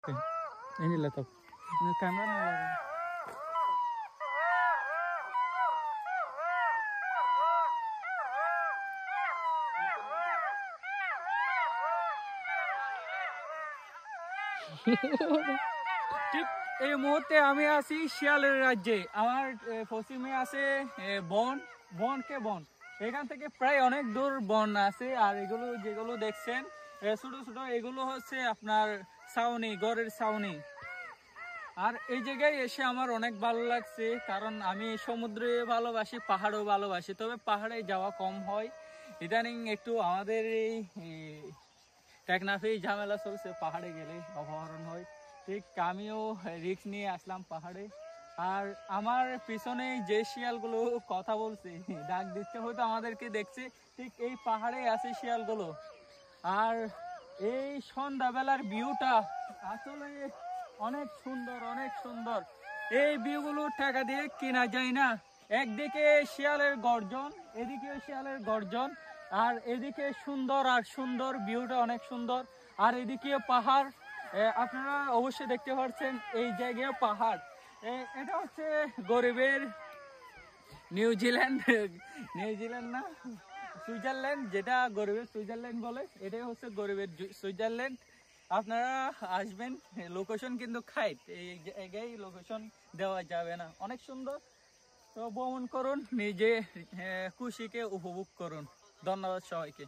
Ini laptop. Ini kamera nggak? ঠিক এই মুহূর্তে আমি আছি শিয়ালের রাজ্যে। আমার পশ্চিমে আছে বন, বন এখান থেকে প্রায় অনেক দূর বন আছে। আর এগুলো যেগুলো দেখছেন ছোট ছোট, এগুলো হচ্ছে আপনার ছাউনি, গড়ের ছাউনি। আর এই জায়গায় এসে আমার অনেক ভালো লাগছে, কারণ আমি সমুদ্রে ভালোবাসি, পাহাড়ও ভালোবাসি, তবে পাহাড়ে যাওয়া কম হয়। ইদানিং একটু আমাদের এই টেকনাফে ঝামেলা চলছে, পাহাড়ে গেলে অপহরণ হয়। ঠিক আমিও রিস্ক নিয়ে আসলাম পাহাড়ে। আর আমার পিছনে যে শিয়ালগুলো কথা বলছে, ডাক দিচ্ছে, হয়তো আমাদেরকে দেখছে, ঠিক এই পাহাড়ে আছে শিয়ালগুলো। আর এই সন্ধ্যাবেলার ভিউটা আসলে অনেক সুন্দর, অনেক সুন্দর। এই ভিউগুলো টাকা দিয়ে কেনা যায় না। একদিকে শিয়ালের গর্জন, এদিকে শিয়ালের গর্জন, আর এদিকে সুন্দর আর সুন্দর, ভিউটা অনেক সুন্দর। আর এদিকে পাহাড়, আপনারা অবশ্যই দেখতে পাচ্ছেন এই জায়গায় পাহাড়। এটা হচ্ছে গরিবের নিউজিল্যান্ড, নিউজিল্যান্ড না সুইজারল্যান্ড, যেটা গরিবের সুইজারল্যান্ড বলে, এটাই হচ্ছে গরিবের সুইজারল্যান্ড। আপনারা আসবেন, লোকেশন কিন্তু খাইট, এই জায়গায় লোকেশন দেওয়া যাবে না। অনেক সুন্দর, তো ভ্রমণ করুন, নিজে খুশিকে উপভোগ করুন। ধন্যবাদ সবাইকে।